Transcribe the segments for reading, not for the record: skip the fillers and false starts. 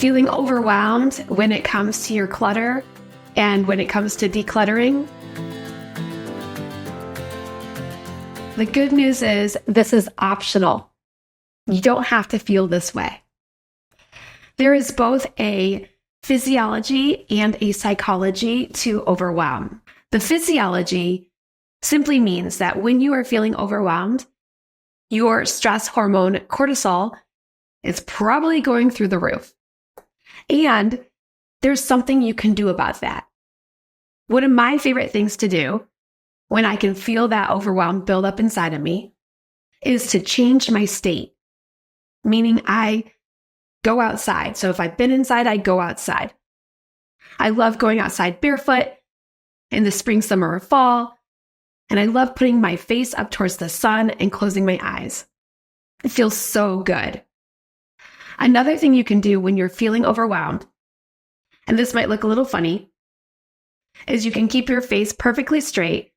feeling overwhelmed when it comes to your clutter and when it comes to decluttering? The good news is this is optional. You don't have to feel this way. There is both a physiology and a psychology to overwhelm. The physiology simply means that when you are feeling overwhelmed, your stress hormone cortisol is probably going through the roof. And there's something you can do about that. One of my favorite things to do when I can feel that overwhelm build up inside of me is to change my state, meaning I go outside. So if I've been inside, I go outside. I love going outside barefoot in the spring, summer, or fall. And I love putting my face up towards the sun and closing my eyes. It feels so good. Another thing you can do when you're feeling overwhelmed, and this might look a little funny, is you can keep your face perfectly straight,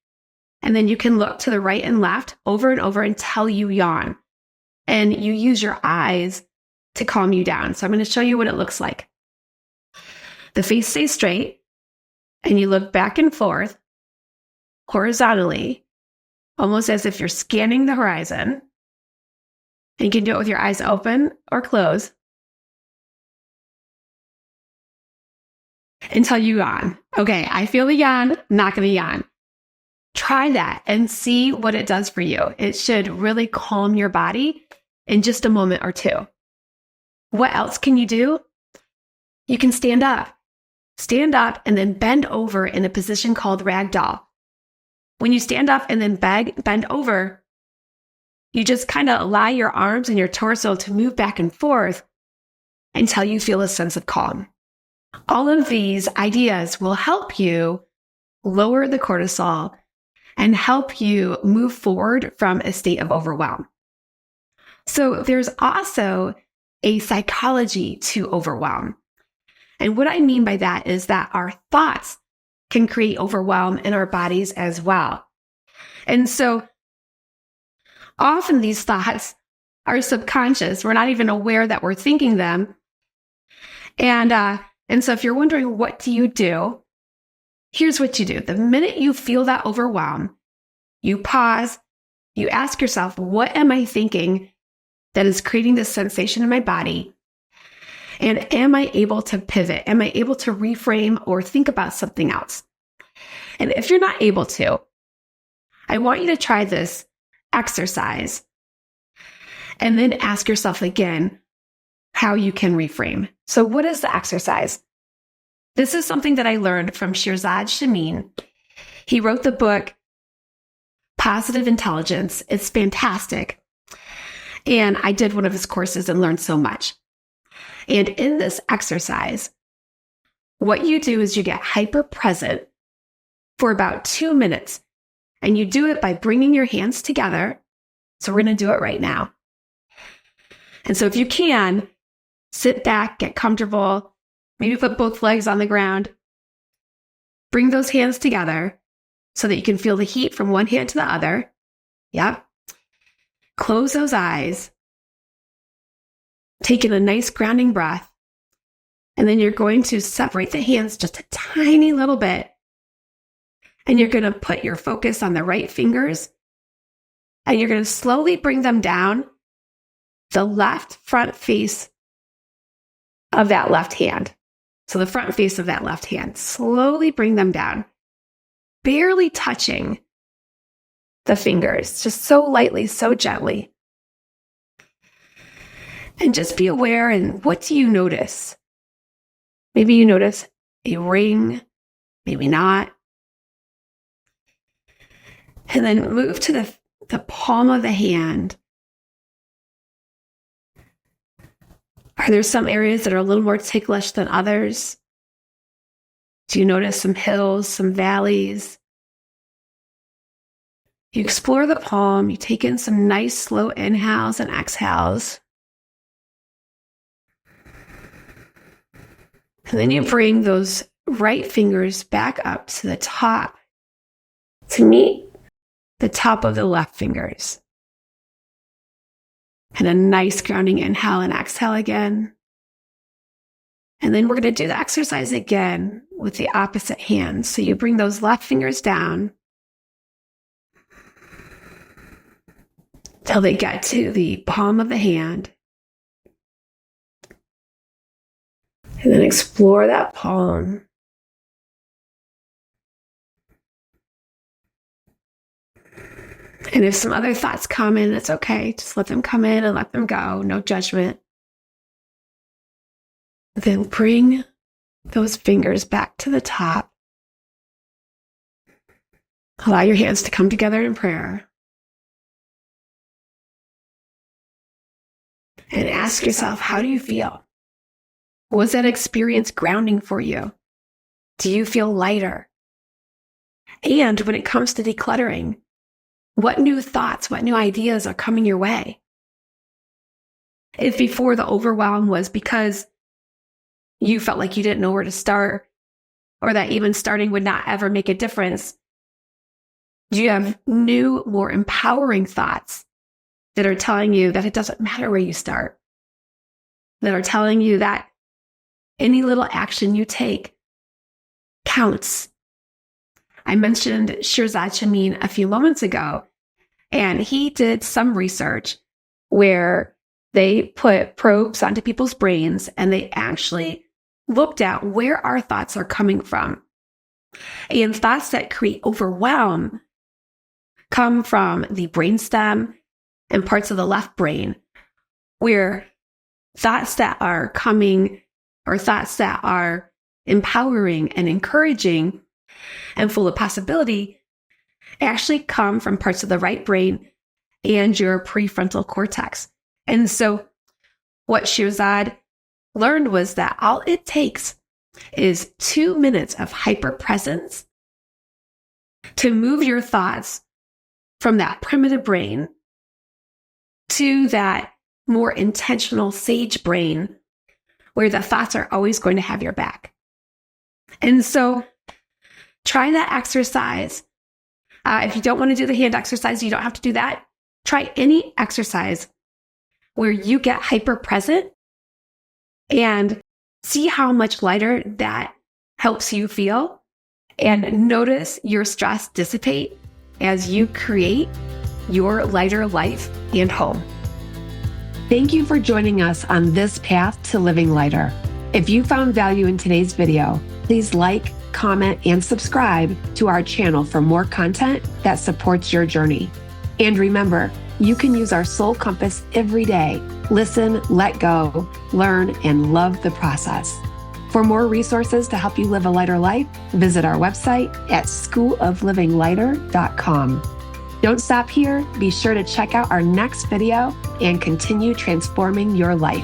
and then you can look to the right and left over and over until you yawn. And you use your eyes to calm you down. So I'm going to show you what it looks like. The face stays straight, and you look back and forth horizontally, almost as if you're scanning the horizon. And you can do it with your eyes open or closed until you yawn. Okay, I feel the yawn, not going to yawn. Try that and see what it does for you. It should really calm your body in just a moment or two. What else can you do? You can stand up. Stand up and then bend over in a position called Ragdoll. When you stand up and then bend over, you just kind of allow your arms and your torso to move back and forth until you feel a sense of calm. All of these ideas will help you lower the cortisol and help you move forward from a state of overwhelm. So there's also a psychology to overwhelm. And what I mean by that is that our thoughts can create overwhelm in our bodies as well. And so often these thoughts are subconscious. We're not even aware that we're thinking them. And so if you're wondering, what do you do? Here's what you do. The minute you feel that overwhelm, you pause, you ask yourself, what am I thinking that is creating this sensation in my body? And am I able to pivot? Am I able to reframe or think about something else? And if you're not able to, I want you to try this exercise and then ask yourself again how you can reframe. So what is the exercise? This is something that I learned from Shirzad Chamine. He wrote the book, Positive Intelligence. It's fantastic. And I did one of his courses and learned so much. And in this exercise, what you do is you get hyper present for about 2 minutes. And you do it by bringing your hands together. So we're going to do it right now. And so if you can, sit back, get comfortable, maybe put both legs on the ground. Bring those hands together so that you can feel the heat from one hand to the other. Yep. Close those eyes. Take in a nice grounding breath. And then you're going to separate the hands just a tiny little bit. And you're going to put your focus on the right fingers. And you're going to slowly bring them down the left front face of that left hand. So the front face of that left hand. Slowly bring them down. Barely touching the fingers. Just so lightly, so gently. And just be aware, and what do you notice? Maybe you notice a ring, maybe not. And then move to the palm of the hand. Are there some areas that are a little more ticklish than others? Do you notice some hills, some valleys? You explore the palm, you take in some nice slow inhales and exhales. And then you bring those right fingers back up to the top to meet the top of the left fingers. And a nice grounding inhale and exhale again. And then we're going to do the exercise again with the opposite hand. So you bring those left fingers down till they get to the palm of the hand. And then explore that palm. And if some other thoughts come in, it's okay. Just let them come in and let them go. No judgment. Then bring those fingers back to the top. Allow your hands to come together in prayer. And ask yourself, how do you feel? Was that experience grounding for you? Do you feel lighter? And when it comes to decluttering, what new thoughts, what new ideas are coming your way? If before the overwhelm was because you felt like you didn't know where to start, or that even starting would not ever make a difference, do you have new, more empowering thoughts that are telling you that it doesn't matter where you start? That are telling you that any little action you take counts. I mentioned Shirzad Chamine a few moments ago, and he did some research where they put probes onto people's brains and they actually looked at where our thoughts are coming from. And thoughts that create overwhelm come from the brainstem and parts of the left brain, where thoughts that are coming or thoughts that are empowering and encouraging and full of possibility actually come from parts of the right brain and your prefrontal cortex. And so what Shirzad learned was that all it takes is 2 minutes of hyper presence to move your thoughts from that primitive brain to that more intentional sage brain, where the thoughts are always going to have your back. And so try that exercise. If you don't want to do the hand exercise, you don't have to do that. Try any exercise where you get hyper present and see how much lighter that helps you feel, and notice your stress dissipate as you create your lighter life and home. Thank you for joining us on this path to living lighter. If you found value in today's video, please like, comment, and subscribe to our channel for more content that supports your journey. And remember, you can use our soul compass every day. Listen, let go, learn, and love the process. For more resources to help you live a lighter life, visit our website at schooloflivinglighter.com. Don't stop here. Be sure to check out our next video and continue transforming your life.